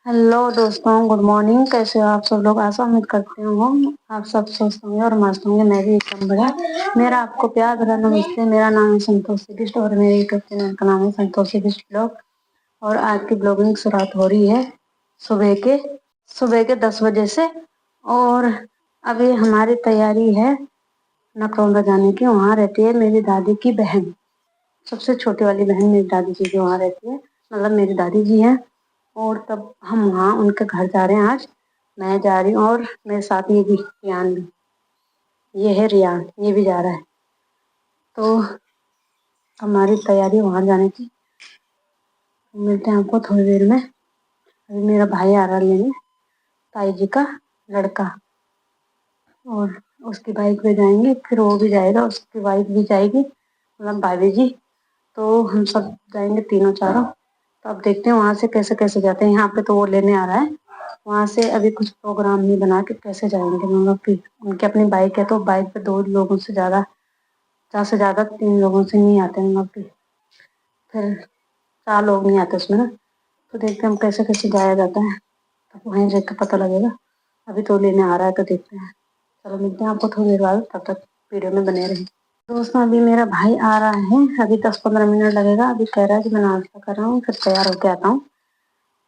Hello दोस्तों, good morning. कैसे हो आप सब लोग? आशा उम्मीद करती हूँ आप सब स्वस्थ होंगे और मस्त होंगे। मैं भी एकदम बढ़िया। मेरा आपको प्यार भरा नमस्ते। मेरा नाम है संतोषी बिष्ट और मेरे यूट्यूब चैनल का नाम है संतोषी बिष्ट ब्लॉग। और आज की ब्लॉगिंग शुरुआत हो रही है सुबह के सुबह के 10 बजे से। और अभी हमारी तैयारी है नकरौंदा जाने की। वहाँ रहती है मेरी दादी की बहन, सबसे छोटी वाली बहन मेरी दादी जी की वहाँ रहती है, मतलब मेरी दादी जी है। और तब हम वहाँ उनके घर जा रहे हैं आज। मैं जा रही हूँ और मेरे साथ ये भी रियान भी, ये है रियान, ये भी जा रहा है। तो हमारी तैयारी वहाँ जाने की। मिलते हैं आपको थोड़ी देर में। अभी मेरा भाई आ रहा है लेने, ताई जी का लड़का। और उसकी बाइक पे जाएंगे, फिर वो भी जाएगा, उसकी वाइफ भी जाएगी, मतलब भाभी जी। तो हम सब जाएंगे तीनों चारों। तो अब देखते हैं वहाँ से कैसे कैसे जाते हैं। यहाँ पे तो वो लेने आ रहा है, वहाँ से अभी कुछ प्रोग्राम नहीं बना के कैसे जाएंगे। मतलब कि उनकी अपनी बाइक है, तो बाइक पे 2 लोगों से ज़्यादा 3 लोगों से नहीं आते। मतलब कि फिर 4 लोग नहीं आते उसमें ना। तो देखते हैं हम कैसे कैसे जाया जाता है, तो वहीं देख के पता लगेगा। अभी तो लेने आ रहा है, तो देखते हैं। चलो मिलते हैं आपको थोड़ी देर बाद, तब तक वीडियो में बने रहे। दोस्तों अभी मेरा भाई आ रहा है, अभी 10-15 मिनट लगेगा। अभी कह रहा है कि मैं नाश्ता कर रहा हूँ, फिर तैयार होके आता हूँ।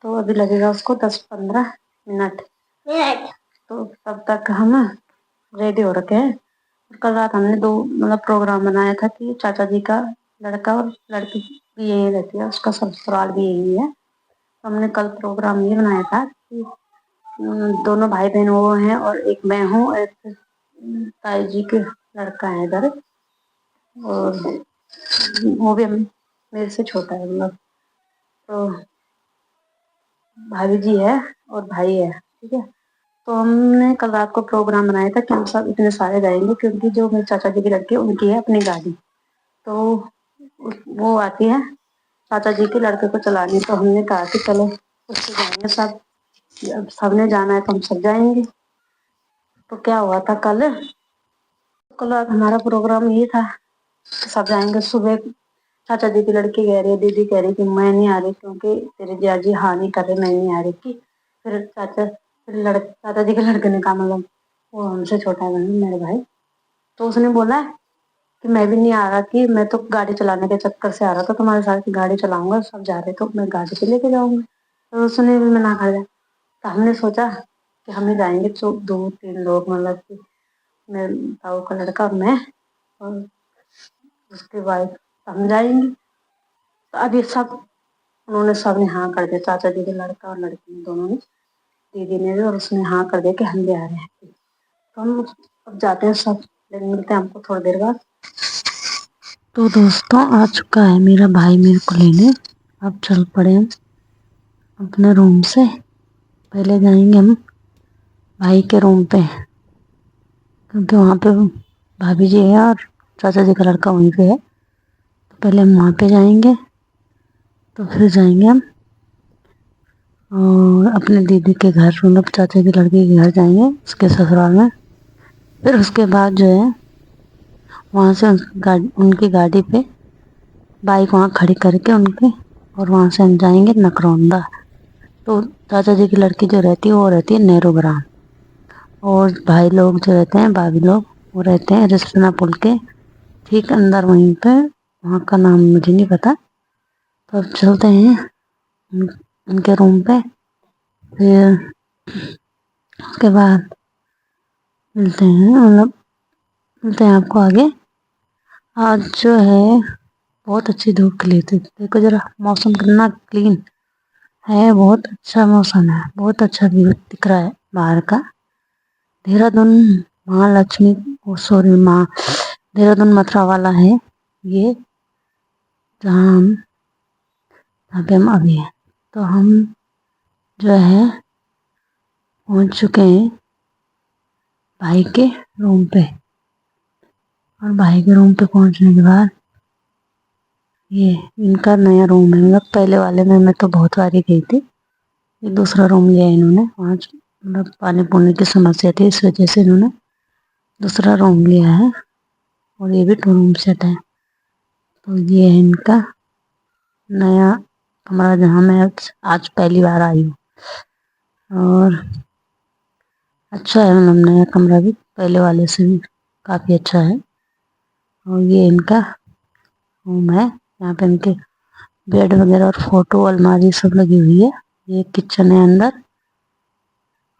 तो अभी लगेगा उसको 10-15 मिनट। तो तब तक हम रेडी हो रखे हैं। कल रात हमने 2 मतलब प्रोग्राम बनाया था कि चाचा जी का लड़का और लड़की भी यही रहती है, उसका ससुराल भी यही है। तो हमने कल प्रोग्राम ये बनाया था कि दोनों भाई बहन वो हैं और एक मैं हूँ, एक ताई जी के लड़का है इधर। और वो भी मेरे से छोटा है, मतलब। तो भाभी जी है और भाई है, ठीक है। तो हमने कल रात को प्रोग्राम बनाया था कि हम सब इतने सारे जाएंगे, क्योंकि जो मेरे चाचा जी की लड़की है उनकी है अपनी गाड़ी। तो वो आती है चाचा जी के लड़के को चलाने। तो हमने कहा कि चलो उससे जाएंगे सब, अब सबने जाना है तो हम सब जाएंगे। तो क्या हुआ था कल कल रात हमारा प्रोग्राम ये था कि सब जाएंगे। सुबह चाचा जी की लड़की कह रही है, दीदी कह रही कि मैं नहीं आ रही क्योंकि तेरे जियाजी हाँ नहीं कर रहे, मैं नहीं आ रही की। फिर चाचा जी के लड़के ने कहा, मतलब वो हमसे छोटा है मेरे भाई, तो उसने बोला कि मैं भी नहीं आ रहा, कि मैं तो गाड़ी चलाने के चक्कर से आ रहा था तुम्हारे साथ, गाड़ी चलाऊंगा, सब जा रहे तो मैं गाड़ी पे लेके जाऊंगा। तो उसने भी मना कर दिया। तो हमने सोचा कि हम ही जाएंगे, तो 2-3 लोग, मतलब कि मेरे ताऊ का लड़का और मैं और उसकी वाइफ, हम जाएंगे। तो अभी सब ने हाँ कर दिया, चाचा जी के लड़का और लड़की ने, दोनों ने, दीदी ने भी, और उसने हाँ कर दिया कि हम भी आ रहे हैं। तो हम अब जाते हैं सब, लेकिन मिलते हैं हमको थोड़ी देर बाद। तो दोस्तों आ चुका है मेरा भाई मेरे को लेने। अब चल पड़े हम अपने रूम से। पहले जाएंगे हम भाई के रूम पे, क्योंकि वहाँ पे भाभी जी है और चाचा जी का लड़का वहीं पे है। तो पहले हम वहाँ पे जाएंगे, तो फिर जाएंगे हम और अपने दीदी के घर, मतलब चाचा की लड़की के घर जाएंगे, उसके ससुराल में। फिर उसके बाद जो है वहाँ से उनकी गाड़ी पे बाइक वहाँ खड़ी करके उनके, और वहाँ से हम जाएंगे नकरौंदा। तो चाचा जी की लड़की जो रहती है वो रहती है नेहरू ग्राम, और भाई लोग जो रहते हैं, भाभी लोग, वो रहते हैं रिस्पना पुल के ठीक अंदर वहीं पे। वहाँ का नाम मुझे नहीं पता। तो अब चलते हैं उनके रूम पे। फिर उसके बाद मिलते हैं, मतलब मिलते हैं आपको आगे। आज जो है बहुत अच्छी धूप खिली थी, देखो जरा मौसम कितना क्लीन है, बहुत अच्छा मौसम है, बहुत अच्छा व्यू दिख रहा है बाहर का। देहरादून महालक्ष्मी, सॉरी माँ देहरादून मथुरा वाला है ये, जहाँ पे हम अभी हैं। तो हम जो है पहुँच चुके हैं भाई के रूम पे। और भाई के रूम पे पहुँचने के बाद ये इनका नया रूम है, मतलब पहले वाले में मैं तो बहुत बार ही गई थी। ये दूसरा रूम लिया है इन्होंने, वहाँ मतलब पानी पूनी की समस्या थी, इस वजह से इन्होंने दूसरा रूम लिया है। और ये भी 2 रूम सेट है। तो ये है इनका नया कमरा, जहाँ मैं आज पहली बार आई हूँ। और अच्छा है, मतलब नया कमरा भी पहले वाले से भी काफ़ी अच्छा है। और ये इनका रूम है, यहाँ पे इनके बेड वगैरह और फोटो अलमारी सब लगी हुई है। ये किचन है अंदर,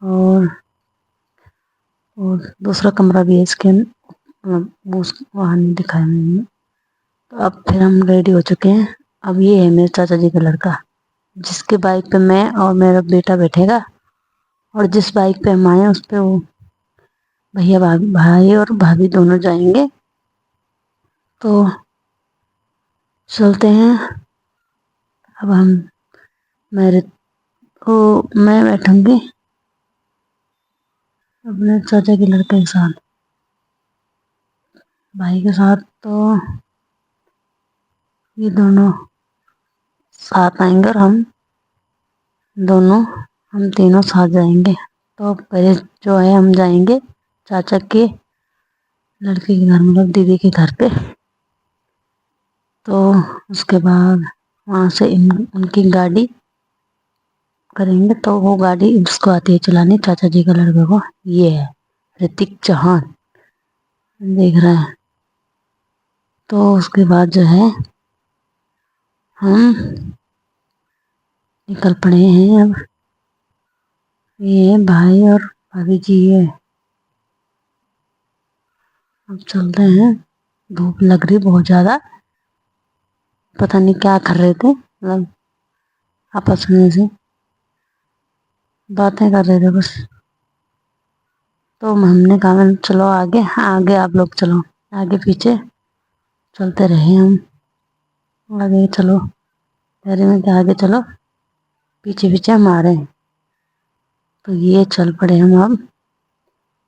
और दूसरा कमरा भी है इसके वहाँ नहीं दिखाया मैंने। तो अब फिर हम रेडी हो चुके हैं। अब ये है मेरे चाचा जी का लड़का, जिसके बाइक पे मैं और मेरा बेटा बैठेगा, और जिस बाइक पे हम आए उस पे वो भैया भाई और भाभी दोनों जाएंगे। तो चलते हैं। अब हम मेरे को मैं बैठूंगी अपने चाचा के लड़के के साथ, भाई के साथ। तो ये दोनों साथ आएंगे और हम तीनों साथ जाएंगे। तो पहले जो है हम जाएंगे चाचा के लड़के के घर, मतलब दीदी के घर पे। तो उसके बाद वहाँ से उनकी गाड़ी करेंगे। तो वो गाड़ी जिसको आती है चलानी, चाचा जी का लड़के को, ये है ऋतिक चौहान, देख रहे हैं। तो उसके बाद जो है हम निकल पड़े हैं। अब ये भाई और भाभी जी है। अब चलते हैं। धूप लग रही बहुत ज़्यादा, पता नहीं क्या कर रहे थे, मतलब आपस में से बातें कर रहे थे बस। तो हमने कहा चलो आगे, आगे आप लोग चलो, आगे पीछे चलते रहे हम। आगे चलो, तेरे में क्या, आगे चलो, पीछे पीछे हम आ रहे हैं। तो ये चल पड़े हम अब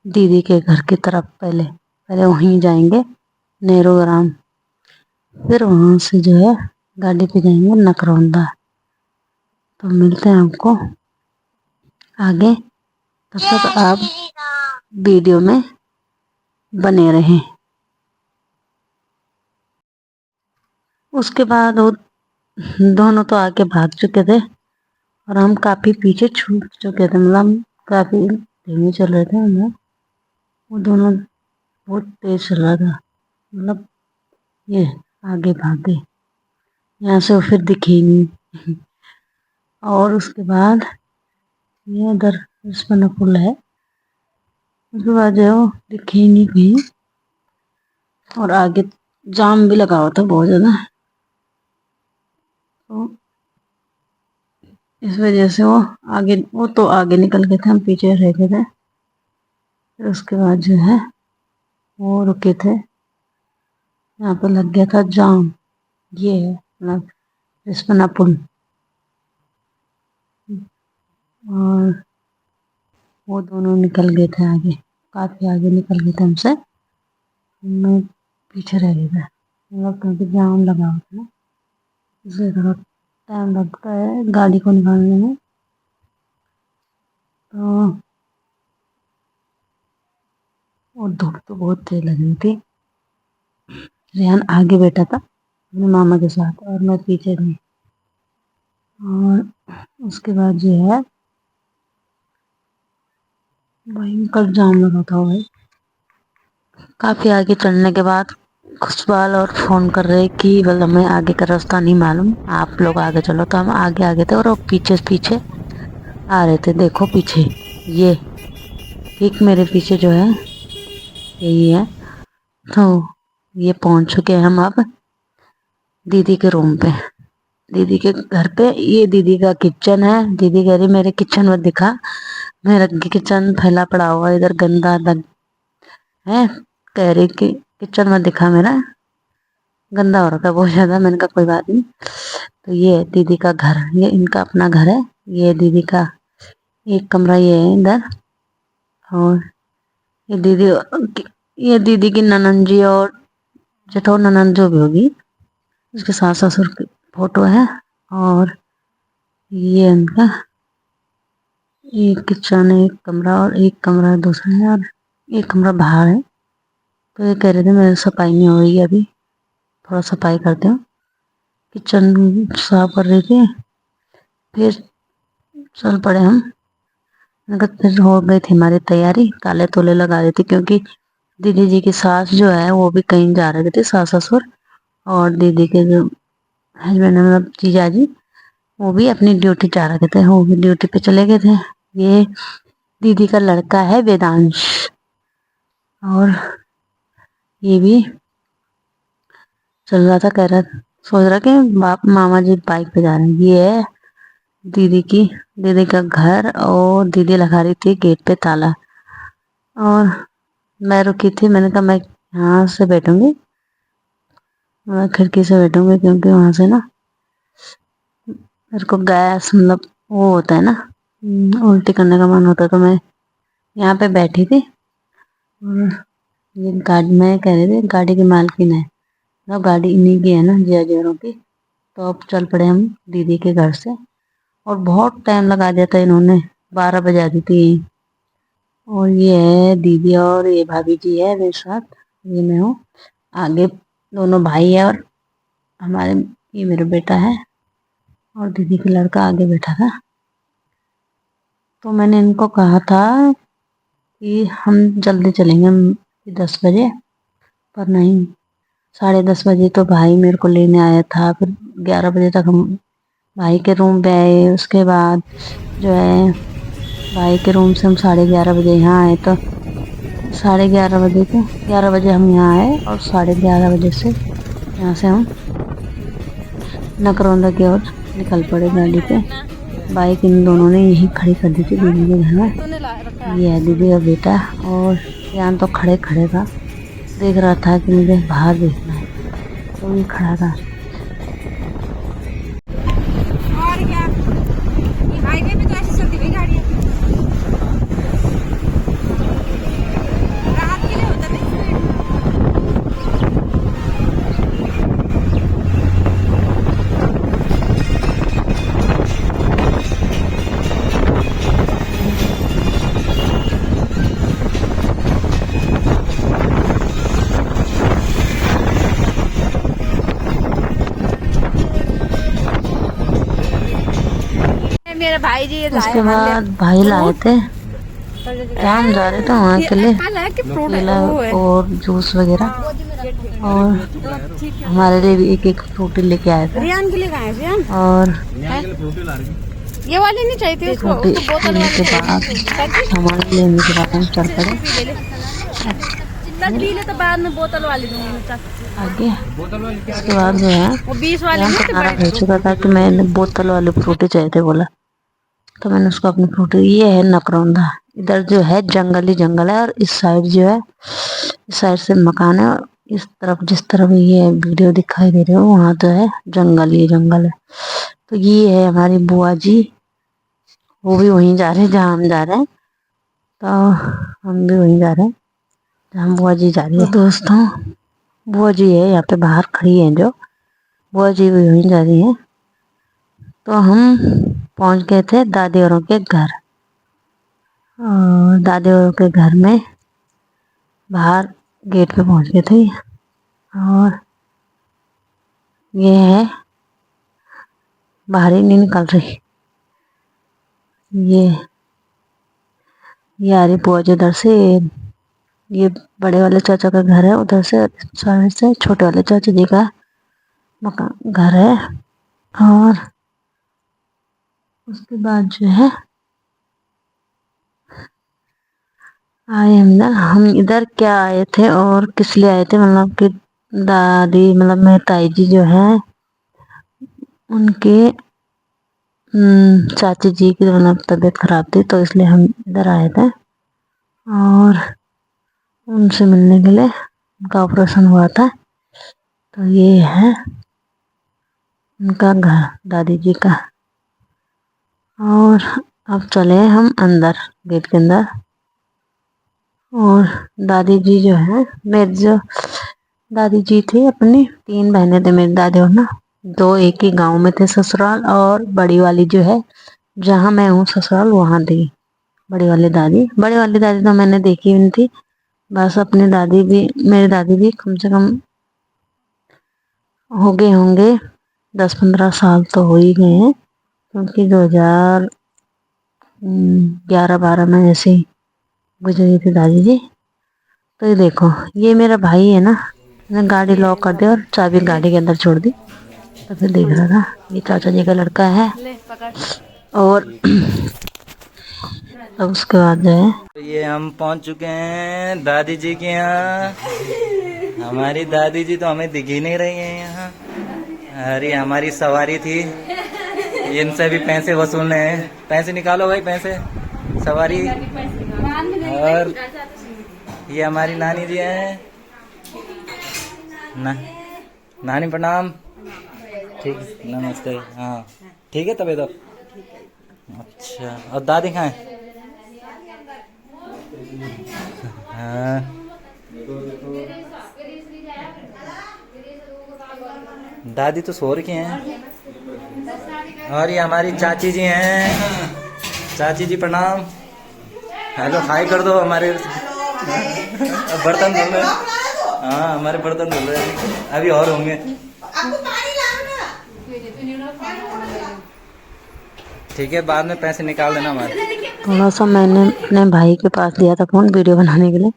दीदी के घर की तरफ। पहले पहले वहीं जाएंगे नेहरू ग्राम, फिर वहाँ से जो है गाड़ी पे जाएंगे नकरौंदा। तो मिलते हैं आपको आगे, तब तक आप वीडियो में बने रहें। उसके बाद वो दोनों तो आगे भाग चुके थे और हम काफ़ी पीछे छूट चुके थे, मतलब काफ़ी धीमे चल रहे थे हम। वो दोनों बहुत तेज चल रहा था, मतलब ये आगे भाग गए, यहाँ से वो फिर दिखे ही नहीं। और उसके बाद ये उधर रिस्पना पुल है, उसके बाद जो है वो दिखे ही नहीं कहीं। और आगे जाम भी लगा हुआ था बहुत ज़्यादा, तो इस वजह से वो तो आगे निकल गए थे, हम पीछे रह गए थे। फिर उसके बाद जो है वो रुके थे, यहाँ पे लग गया था जाम। ये है मतलब रिस्पना पुल। और वो दोनों निकल गए थे आगे, काफ़ी आगे निकल गए थे हमसे, मैं पीछे रह गया था, मतलब क्योंकि जाम लगा हुआ था ना, इसलिए थोड़ा टाइम लगता है गाड़ी को निकालने में। तो और धूप तो बहुत तेज लग रही थी। रेहान आगे बैठा था अपने मामा के साथ और मैं पीछे थी। और उसके बाद जो है भयंकर जाम लगा था भाई। काफ़ी आगे चलने के बाद खुशबाल और फ़ोन कर रहे कि मतलब हमें आगे का रास्ता नहीं मालूम, आप लोग आगे चलो। तो हम आगे आगे थे और वो पीछे पीछे आ रहे थे। देखो पीछे, ये ठीक मेरे पीछे जो है यही है। तो ये पहुंच चुके हैं हम अब दीदी के रूम पे, दीदी के घर पे। ये दीदी का किचन है। दीदी कह रही मेरे किचन में दिखा, मेरा किचन फैला पड़ा हुआ इधर, गंदा है। कह रही कि किचन में दिखा, मेरा गंदा हो रखा है बहुत ज़्यादा। मैंने कहा कोई बात नहीं। तो ये है दीदी का घर, ये इनका अपना घर है। ये दीदी का एक कमरा ये है इधर। और ये दीदी की ननंद जी और जेठो ननंद जो भी होगी, उसके सास ससुर की फोटो है। और ये इनका एक किचन है, एक कमरा, और एक कमरा दूसरा है, और एक कमरा बाहर है। तो ये कह रहे थे मेरी सफाई नहीं हो रही है, अभी थोड़ा सफाई करते हो। किचन साफ कर रही थी। फिर चल पड़े हम फिर हो गई थी हमारी तैयारी, ताले तोले लगा रही थी, क्योंकि दीदी जी की सास जो है वो भी कहीं जा रहे थे, सास ससुर, और दीदी के जो हस्बैंड है मतलब जीजा जी, वो भी अपनी ड्यूटी जा रहे थे, वो भी ड्यूटी पे चले गए थे। ये दीदी का लड़का है वेदांश, और ये भी चल रहा था, कह रहा सोच रहा कि मामा जी बाइक पे जा रहे हैं। ये है दीदी का घर, और दीदी लगा रही थी गेट पे ताला, और मैं रुकी थी, मैंने कहा मैं यहाँ से बैठूंगी, मैं खिड़की से बैठूंगी, क्योंकि वहां से ना मेरे को गैस मतलब वो होता है ना, उल्टी करने का मन होता है, तो मैं यहाँ पे बैठी थी। और ये गाड़ी, मैं कह रही थी गाड़ी की मालकिन है, तो गाड़ी इन्हीं की है ना, जिया जोरों की। तो अब चल पड़े हम दीदी के घर से, और बहुत टाइम लगा दिया था इन्होंने, 12 बजा दी थी। और ये है दीदी, और ये भाभी जी है मेरे साथ, ये मैं हूँ आगे, दोनों भाई है, और हमारे ये मेरा बेटा है, और दीदी का लड़का आगे बैठा था। तो मैंने इनको कहा था कि हम जल्दी चलेंगे 10 बजे, पर नहीं, 10:30 बजे तो भाई मेरे को लेने आया था, फिर 11 बजे तक हम भाई के रूम पे आए, उसके बाद जो है भाई के रूम से हम 11:30 बजे यहाँ आए, तो 11:30 बजे के 11 बजे हम यहाँ आए, और 11:30 बजे से यहाँ से हम नकरौंदा की ओर निकल पड़े गाड़ी पे। बाइक इन दोनों ने यहीं खड़ी कर दी थी दीदी के घर में। ये है दीदी का बेटा, और यहाँ तो खड़े खड़े था, देख रहा था कि मुझे बाहर देखना है, तो ये खड़ा था। और क्या, ये हाईवे पे तो ऐसी चलती हुई गाड़ी है, रात के लिए होता है। मेरे भाई जी उसके बाद भाई लाए थे, हम जा रहे थे वहाँ के लिए केला और जूस वगैरह, और हमारे लिए भी एक फ्रूटी लेके आए थे। रियान के लिए कहाँ है रियान? और ये वाली नहीं चाहिए थी उसको, फ्रूटी बोतल लेने के बाद, हमारे लेने के बाद हम चल पड़े पी ले, तो बाद में बोतल वाली दूंगी आगे। उसके बाद जो है वो 20 वाली यहाँ तो नारा भेज चुका था कि मैंने बोतल वाली फ्रूटी चाहिए थे बोला, तो मैंने उसको अपनी फ्रूटी। ये है नकरौंदा, इधर जो है जंगल ही जंगल है, और इस साइड जो है, इस साइड से मकान है, और इस तरफ जिस तरफ ये वीडियो दिखाई दे रही हो वहाँ तो है जंगल ही जंगल है। तो ये है हमारी बुआ जी, वो भी वहीं जा रहे हैं जहाँ हम जा रहे हैं, तो हम भी वहीं जा रहे हैं जहाँ बुआ जी जा रही है। तो दोस्तों बुआ जी है यहाँ पे बाहर खड़ी है, जो बुआ जी भी वहीं जा रही है। तो हम पहुंच गए थे दादी औरों के घर, और दादी औरों के घर में बाहर गेट पे पहुंच गए थे। और ये है, बाहर ही नहीं निकल रही, ये आ रही बुआ जी उधर से। ये बड़े वाले चाचा का घर है उधर से, साइड से छोटे वाले चाचा जी का मकान घर है। और उसके बाद जो है आए हम इधर क्या आए थे और किस लिए आए थे, मतलब कि दादी मतलब मेरी ताई जी जो है उनके चाची जी की मतलब तबीयत खराब थी, तो इसलिए हम इधर आए थे, और उनसे मिलने के लिए। उनका ऑपरेशन हुआ था, तो ये है उनका घर दादी जी का। और अब चले हम अंदर गेट के अंदर। और दादी जी जो है, मेरी जो दादी जी थी अपनी 3 बहनें थे मेरी दादी, और ना 2 एक ही गांव में थे ससुराल, और बड़ी वाली जो है जहाँ मैं हूँ ससुराल वहाँ थी बड़ी वाली दादी तो मैंने देखी नहीं थी, बस अपनी दादी भी, मेरी दादी भी कम से कम हो गए होंगे 10-15 साल तो हो ही गए हैं, क्योंकि 2000 11-12 में ऐसे ही गुजरी थी दादी जी। तो ये देखो, ये मेरा भाई है ना, मैंने गाड़ी लॉक कर दी और चाबी गाड़ी के अंदर छोड़ दी। तो फिर देख रहा था, ये चाचा जी का लड़का है। और अब उसके बाद जो है, ये हम पहुंच चुके हैं दादी जी के यहाँ। हमारी दादी जी तो हमें दिख ही नहीं रही है यहाँ। अरे हमारी सवारी थी, इनसे भी पैसे वसूलने हैं। पैसे निकालो भाई, पैसे सवारी। और ये हमारी नानी जी हैं। नानी प्रणाम। ठीक, नमस्ते। हाँ ठीक है, तबे तो अच्छा। और दादी कहाँ है? हाँ दादी तो सो रखी हैं। और ये हमारी चाची जी हैं। चाची जी प्रणाम। हेलो हाय कर दो हमारे। बर्तन धुल रहे। हाँ हमारे बर्तन धुल रहे हैं, अभी और होंगे। ठीक है, बाद में पैसे निकाल देना हमारे। थोड़ा सा मैंने अपने भाई के पास दिया था फोन वीडियो बनाने के लिए।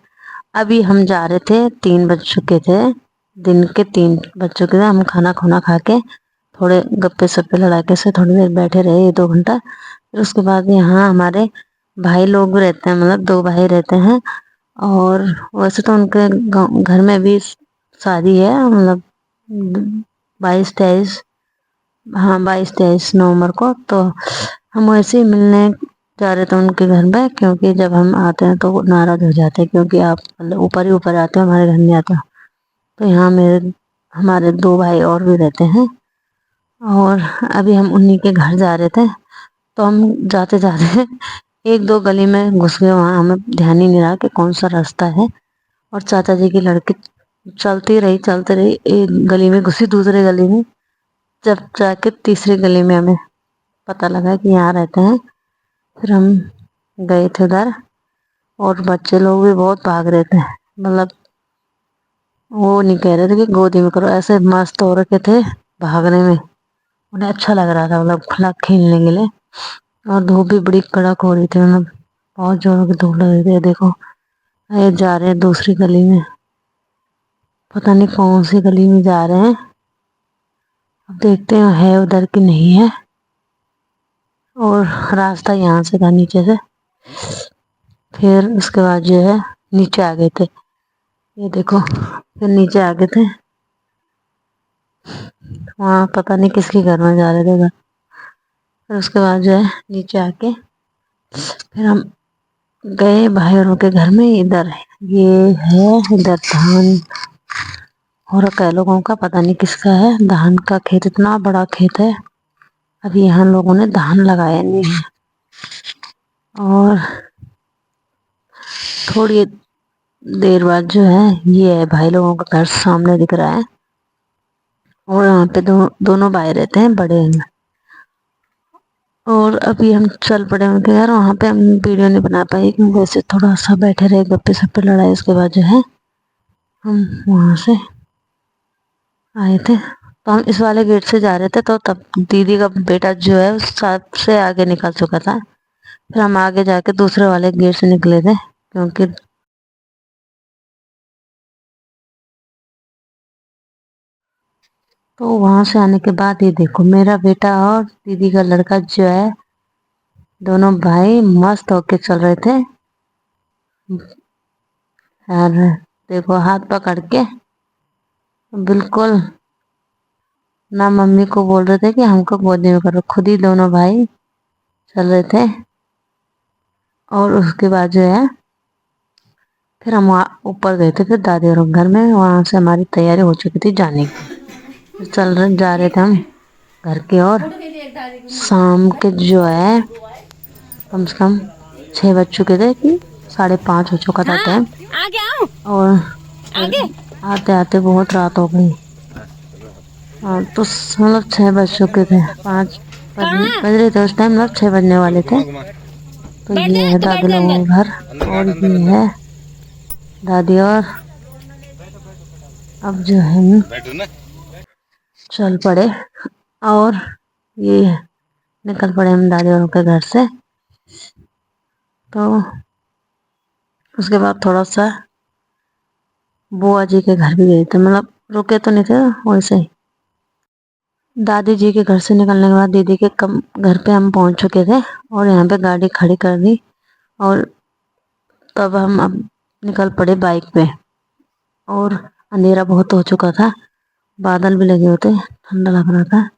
अभी हम जा रहे थे, 3 बज चुके थे, दिन के 3 बज चुके थे। हम खाना खुना खा के थोड़े गप्पे सप्पे लड़ाके से थोड़ी देर बैठे रहे, 1-2 घंटा। फिर उसके बाद यहाँ हमारे भाई लोग रहते हैं, मतलब 2 भाई रहते हैं। और वैसे तो उनके घर में भी शादी है, मतलब 22-23, हाँ 22-23 नवंबर को। तो हम वैसे ही मिलने जा रहे थे उनके घर में, क्योंकि जब हम आते हैं तो वो नाराज हो जाते हैं, क्योंकि आप मतलब ऊपर ही ऊपर आते हो, हमारे घर नहीं आते हो। तो यहाँ हमारे 2 भाई और भी रहते हैं। और अभी हम उन्हीं के घर जा रहे थे। तो हम जाते जाते 1-2 गली में घुस गए, वहाँ हमें ध्यान ही नहीं रहा कि कौन सा रास्ता है। और चाचा जी की लड़की चलती रही, एक गली में घुसी, दूसरे गली में, जब जाके तीसरी गली में हमें पता लगा कि यहाँ रहते हैं। फिर हम गए थे उधर, और बच्चे लोग भी बहुत भाग रहे थे, मतलब वो नहीं कह रहे थे कि गोदी में करो, ऐसे मस्त हो रखे थे भागने में, उन्हें अच्छा लग रहा था, मतलब खुला खेलने के लिए। और धूप भी बड़ी कड़क हो रही थी, मतलब बहुत जोरों की धूप लग रही थी। देखो ये जा रहे हैं दूसरी गली में, पता नहीं कौन सी गली में जा रहे हैं, अब देखते हैं है उधर की नहीं है। और रास्ता यहाँ से था, नीचे से। फिर उसके बाद जो है नीचे आ गए थे, ये देखो, फिर नीचे आ गए थे। वहाँ पता नहीं किसके घर में जा रहे थे घर। फिर उसके बाद जो है नीचे आके फिर हम गए भाइयों के घर में। इधर ये है, इधर धान हो रखा है लोगों का, पता नहीं किसका है। धान का खेत, इतना बड़ा खेत है। अभी यहाँ लोगों ने धान लगाया नहीं है। और थोड़ी देर बाद जो है, ये है भाई लोगों का घर, सामने दिख रहा है। और यहाँ पे दोनों भाई रहते हैं, बड़े हैं। और अभी हम चल पड़े उनके घर। वहाँ पे हम वीडियो नहीं बना पाए, क्योंकि वैसे थोड़ा सा बैठे रहे, गप्पे सप्पे लड़ाए। उसके बाद जो है हम वहाँ से आए थे। तो हम इस वाले गेट से जा रहे थे, तो तब दीदी का बेटा जो है उस सबसे आगे निकल चुका था। फिर हम आगे जाके दूसरे वाले गेट से निकले थे, क्योंकि तो वहां से आने के बाद ये देखो, मेरा बेटा और दीदी का लड़का जो है, दोनों भाई मस्त होके चल रहे थे। और देखो हाथ पकड़ के बिल्कुल, ना मम्मी को बोल रहे थे कि हमको गोदी में करो, खुद ही दोनों भाई चल रहे थे। और उसके बाद जो है फिर हम वहाँ ऊपर गए थे, फिर दादी और घर में। वहाँ से हमारी तैयारी हो चुकी थी जाने की। जा रहे थे हम घर की ओर। शाम के जो है कम से कम 6 बज चुके थे, कि 5:30 हो चुका था टाइम। और आते आते बहुत रात हो गई। तो मतलब 6 बज चुके थे, 5 बज रहे थे उस टाइम, मतलब 6 बजने वाले थे। तो ये है दादी लोगों का घर, और ये है दादी। और अब जो है चल पड़े, और ये निकल पड़े हम दादी और के घर से। तो उसके बाद थोड़ा सा बुआ जी के घर भी गए थे, मतलब रुके तो नहीं थे, वैसे ही। दादी जी के घर से निकलने के बाद दीदी के घर पे हम पहुंच चुके थे और यहाँ पे गाड़ी खड़ी कर दी और तब हम अब निकल पड़े बाइक पे। और अंधेरा बहुत हो चुका था, बादल भी लगे होते, ठंडा लग रहा था।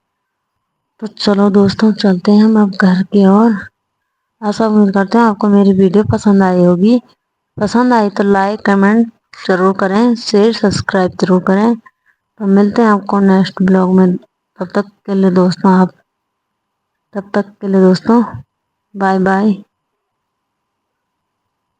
तो चलो दोस्तों, चलते हैं हम अब घर की ओर। आशा उम्मीद करते हैं आपको मेरी वीडियो पसंद आई होगी। पसंद आई तो लाइक कमेंट जरूर करें, शेयर सब्सक्राइब जरूर करें। तो मिलते हैं आपको नेक्स्ट ब्लॉग में। तब तक के लिए दोस्तों बाय बाय।